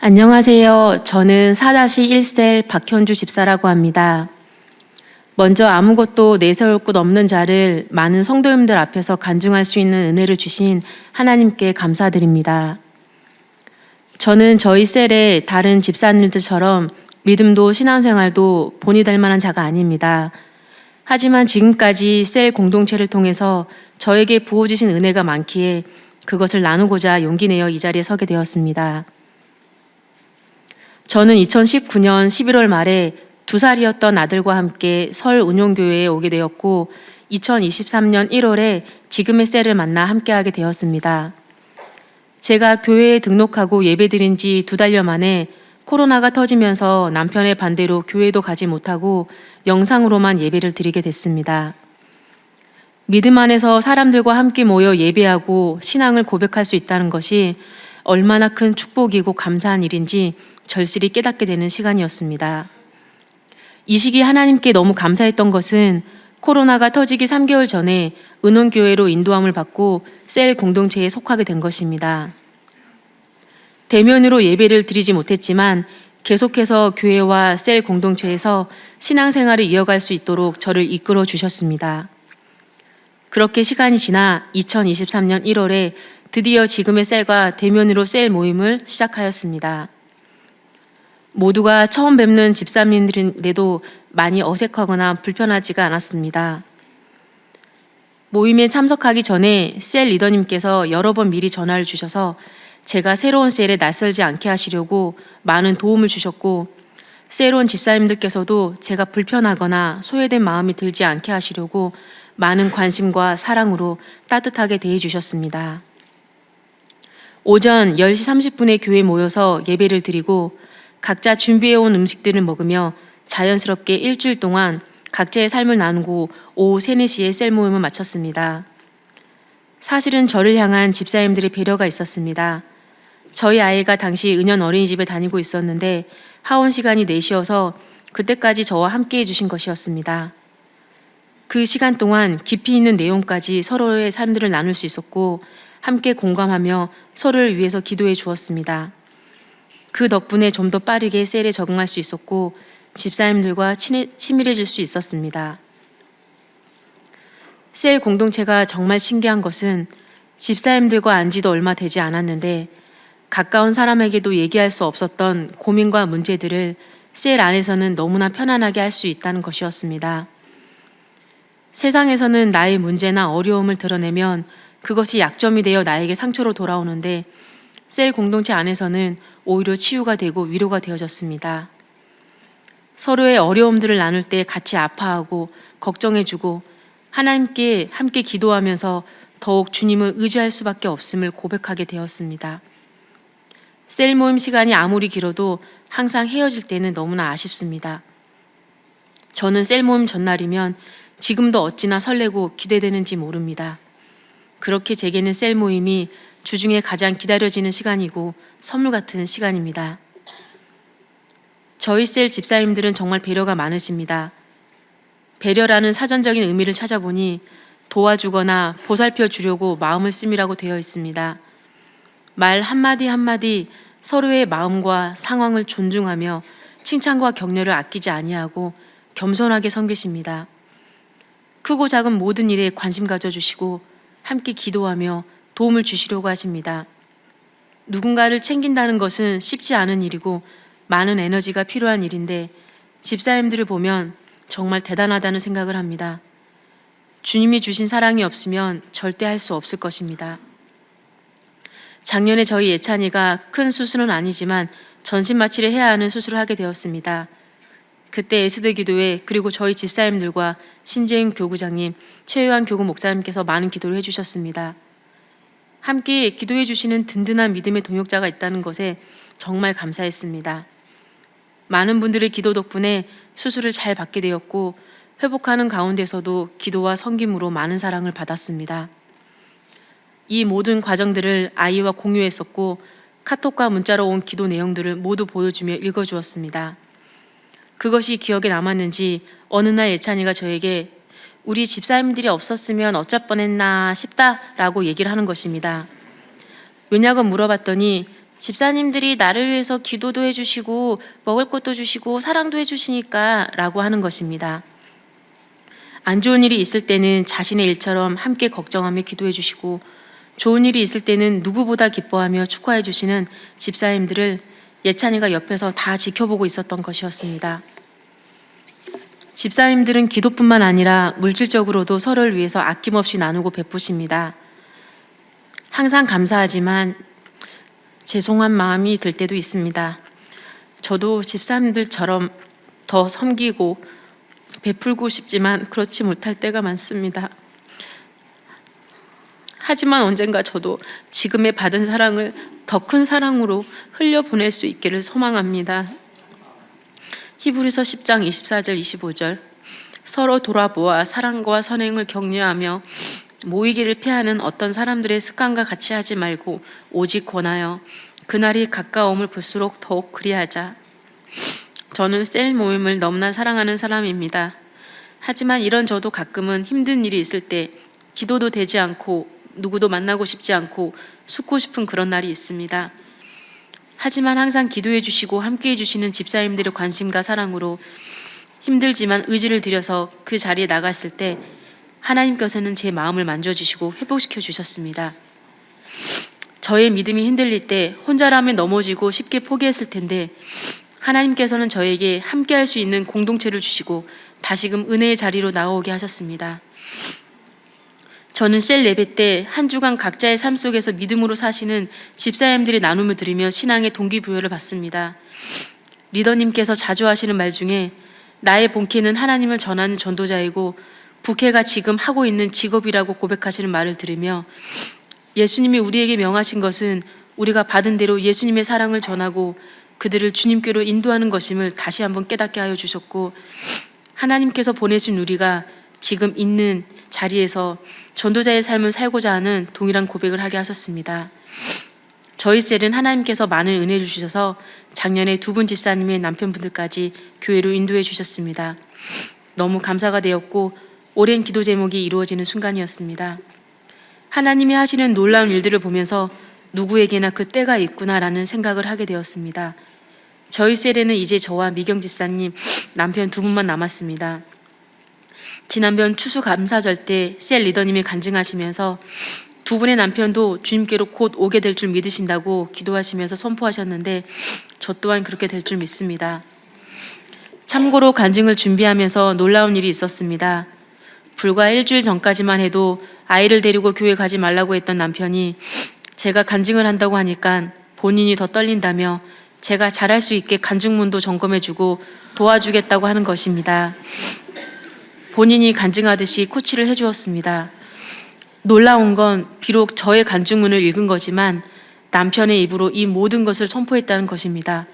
안녕하세요. 저는 4-1셀 박현주 집사라고 합니다. 먼저 아무것도 내세울 곳 없는 자를 많은 성도님들 앞에서 간증할 수 있는 은혜를 주신 하나님께 감사드립니다. 저는 저희 셀의 다른 집사님들처럼 믿음도 신앙생활도 본이 될 만한 자가 아닙니다. 하지만 지금까지 셀 공동체를 통해서 저에게 부어주신 은혜가 많기에 그것을 나누고자 용기 내어 이 자리에 서게 되었습니다. 저는 2019년 11월 말에 2살이었던 아들과 함께 설 운용교회에 오게 되었고 2023년 1월에 지금의 셀을 만나 함께하게 되었습니다. 제가 교회에 등록하고 예배드린 지 2달여 만에 코로나가 터지면서 남편의 반대로 교회도 가지 못하고 영상으로만 예배를 드리게 됐습니다. 믿음 안에서 사람들과 함께 모여 예배하고 신앙을 고백할 수 있다는 것이 얼마나 큰 축복이고 감사한 일인지 절실히 깨닫게 되는 시간이었습니다. 이 시기 하나님께 너무 감사했던 것은 코로나가 터지기 3개월 전에 은원교회로 인도함을 받고 셀 공동체에 속하게 된 것입니다. 대면으로 예배를 드리지 못했지만 계속해서 교회와 셀 공동체에서 신앙생활을 이어갈 수 있도록 저를 이끌어 주셨습니다. 그렇게 시간이 지나 2023년 1월에 드디어 지금의 셀과 대면으로 셀 모임을 시작하였습니다. 모두가 처음 뵙는 집사님들인데도 많이 어색하거나 불편하지가 않았습니다. 모임에 참석하기 전에 셀 리더님께서 여러 번 미리 전화를 주셔서 제가 새로운 셀에 낯설지 않게 하시려고 많은 도움을 주셨고, 새로운 집사님들께서도 제가 불편하거나 소외된 마음이 들지 않게 하시려고 많은 관심과 사랑으로 따뜻하게 대해 주셨습니다. 오전 10시 30분에 교회에 모여서 예배를 드리고 각자 준비해온 음식들을 먹으며 자연스럽게 일주일 동안 각자의 삶을 나누고 오후 3, 4시에 셀 모임을 마쳤습니다. 사실은 저를 향한 집사님들의 배려가 있었습니다. 저희 아이가 당시 은연 어린이집에 다니고 있었는데 하원 시간이 4시여서 그때까지 저와 함께 해주신 것이었습니다. 그 시간 동안 깊이 있는 내용까지 서로의 삶들을 나눌 수 있었고 함께 공감하며 서로를 위해서 기도해 주었습니다. 그 덕분에 좀 더 빠르게 셀에 적응할 수 있었고 집사님들과 친밀해질 수 있었습니다. 셀 공동체가 정말 신기한 것은 집사님들과 안 지도 얼마 되지 않았는데 가까운 사람에게도 얘기할 수 없었던 고민과 문제들을 셀 안에서는 너무나 편안하게 할 수 있다는 것이었습니다. 세상에서는 나의 문제나 어려움을 드러내면 그것이 약점이 되어 나에게 상처로 돌아오는데 셀 공동체 안에서는 오히려 치유가 되고 위로가 되어졌습니다. 서로의 어려움들을 나눌 때 같이 아파하고 걱정해주고 하나님께 함께 기도하면서 더욱 주님을 의지할 수밖에 없음을 고백하게 되었습니다. 셀 모임 시간이 아무리 길어도 항상 헤어질 때는 너무나 아쉽습니다. 저는 셀 모임 전날이면 지금도 어찌나 설레고 기대되는지 모릅니다. 그렇게 제게는 셀 모임이 주중에 가장 기다려지는 시간이고 선물 같은 시간입니다. 저희 셀 집사님들은 정말 배려가 많으십니다. 배려라는 사전적인 의미를 찾아보니 도와주거나 보살펴 주려고 마음을 씀이라고 되어 있습니다. 말 한마디 한마디 서로의 마음과 상황을 존중하며 칭찬과 격려를 아끼지 아니하고 겸손하게 섬기십니다. 크고 작은 모든 일에 관심 가져주시고 함께 기도하며 도움을 주시려고 하십니다. 누군가를 챙긴다는 것은 쉽지 않은 일이고 많은 에너지가 필요한 일인데 집사님들을 보면 정말 대단하다는 생각을 합니다. 주님이 주신 사랑이 없으면 절대 할 수 없을 것입니다. 작년에 저희 예찬이가 큰 수술은 아니지만 전신 마취를 해야 하는 수술을 하게 되었습니다. 그때 에스더 기도회 그리고 저희 집사님들과 신재윤 교구장님, 최요한 교구 목사님께서 많은 기도를 해주셨습니다. 함께 기도해 주시는 든든한 믿음의 동역자가 있다는 것에 정말 감사했습니다. 많은 분들의 기도 덕분에 수술을 잘 받게 되었고 회복하는 가운데서도 기도와 섬김으로 많은 사랑을 받았습니다. 이 모든 과정들을 아이와 공유했었고 카톡과 문자로 온 기도 내용들을 모두 보여주며 읽어주었습니다. 그것이 기억에 남았는지 어느 날 예찬이가 저에게 우리 집사님들이 없었으면 어쩔 뻔했나 싶다라고 얘기를 하는 것입니다. 왜냐고 물어봤더니 집사님들이 나를 위해서 기도도 해주시고 먹을 것도 주시고 사랑도 해주시니까 라고 하는 것입니다. 안 좋은 일이 있을 때는 자신의 일처럼 함께 걱정하며 기도해 주시고 좋은 일이 있을 때는 누구보다 기뻐하며 축하해 주시는 집사님들을 예찬이가 옆에서 다 지켜보고 있었던 것이었습니다. 집사님들은 기도뿐만 아니라 물질적으로도 서로를 위해서 아낌없이 나누고 베푸십니다. 항상 감사하지만 죄송한 마음이 들 때도 있습니다. 저도 집사님들처럼 더 섬기고 베풀고 싶지만 그렇지 못할 때가 많습니다. 하지만 언젠가 저도 지금의 받은 사랑을 더 큰 사랑으로 흘려보낼 수 있기를 소망합니다. 히브리서 10장 24절 25절 서로 돌아보아 사랑과 선행을 격려하며 모이기를 피하는 어떤 사람들의 습관과 같이 하지 말고 오직 권하여 그날이 가까움을 볼수록 더욱 그리하자. 저는 셀 모임을 너무나 사랑하는 사람입니다. 하지만 이런 저도 가끔은 힘든 일이 있을 때 기도도 되지 않고 누구도 만나고 싶지 않고 숨고 싶은 그런 날이 있습니다. 하지만 항상 기도해 주시고 함께해 주시는 집사님들의 관심과 사랑으로 힘들지만 의지를 들여서 그 자리에 나갔을 때 하나님께서는 제 마음을 만져주시고 회복시켜 주셨습니다. 저의 믿음이 흔들릴 때 혼자라면 넘어지고 쉽게 포기했을 텐데 하나님께서는 저에게 함께할 수 있는 공동체를 주시고 다시금 은혜의 자리로 나오게 하셨습니다. 저는 셀 예배 때 한 주간 각자의 삶 속에서 믿음으로 사시는 집사님들의 나눔을 들으며 신앙의 동기부여를 받습니다. 리더님께서 자주 하시는 말 중에 나의 본캐는 하나님을 전하는 전도자이고 부캐가 지금 하고 있는 직업이라고 고백하시는 말을 들으며 예수님이 우리에게 명하신 것은 우리가 받은 대로 예수님의 사랑을 전하고 그들을 주님께로 인도하는 것임을 다시 한번 깨닫게 하여 주셨고 하나님께서 보내신 우리가 지금 있는 자리에서 전도자의 삶을 살고자 하는 동일한 고백을 하게 하셨습니다. 저희 셀은 하나님께서 많은 은혜 주셔서 작년에 2분 집사님의 남편분들까지 교회로 인도해 주셨습니다. 너무 감사가 되었고 오랜 기도 제목이 이루어지는 순간이었습니다. 하나님이 하시는 놀라운 일들을 보면서 누구에게나 그 때가 있구나라는 생각을 하게 되었습니다. 저희 셀에는 이제 저와 미경 집사님, 남편 2분만 남았습니다. 지난번 추수감사절 때 셀 리더님이 간증하시면서 2분의 남편도 주님께로 곧 오게 될 줄 믿으신다고 기도하시면서 선포하셨는데 저 또한 그렇게 될 줄 믿습니다. 참고로 간증을 준비하면서 놀라운 일이 있었습니다. 불과 일주일 전까지만 해도 아이를 데리고 교회 가지 말라고 했던 남편이 제가 간증을 한다고 하니까 본인이 더 떨린다며 제가 잘할 수 있게 간증문도 점검해주고 도와주겠다고 하는 것입니다. 본인이 간증하듯이 코치를 해주었습니다. 놀라운 건 비록 저의 간증문을 읽은 거지만 남편의 입으로 이 모든 것을 선포했다는 것입니다.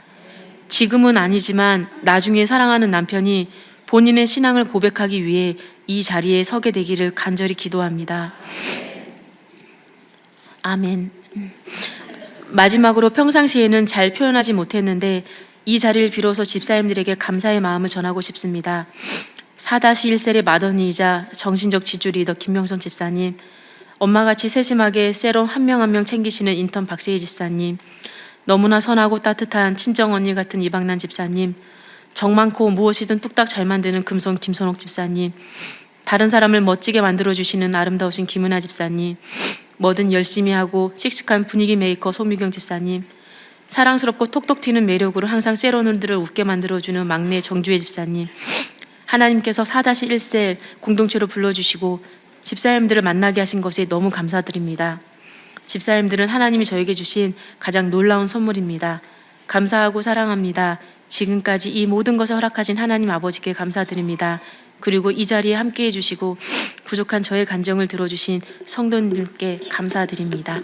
지금은 아니지만 나중에 사랑하는 남편이 본인의 신앙을 고백하기 위해 이 자리에 서게 되기를 간절히 기도합니다. 아멘. 마지막으로 평상시에는 잘 표현하지 못했는데 이 자리를 빌어서 집사님들에게 감사의 마음을 전하고 싶습니다. 4-1셀의 맏언니이자 정신적 지주 리더 김명선 집사님, 엄마같이 세심하게 셀원 한 명 한 명 챙기시는 인턴 박세희 집사님, 너무나 선하고 따뜻한 친정언니 같은 이방난 집사님, 정 많고 무엇이든 뚝딱 잘 만드는 금손 김선옥 집사님, 다른 사람을 멋지게 만들어주시는 아름다우신 김은아 집사님, 뭐든 열심히 하고 씩씩한 분위기 메이커 소미경 집사님, 사랑스럽고 톡톡 튀는 매력으로 항상 셀원들을 웃게 만들어주는 막내 정주혜 집사님, 하나님께서 4-1셀 공동체로 불러주시고 집사님들을 만나게 하신 것에 너무 감사드립니다. 집사님들은 하나님이 저에게 주신 가장 놀라운 선물입니다. 감사하고 사랑합니다. 지금까지 이 모든 것을 허락하신 하나님 아버지께 감사드립니다. 그리고 이 자리에 함께해 주시고 부족한 저의 간증을 들어주신 성도님께 감사드립니다.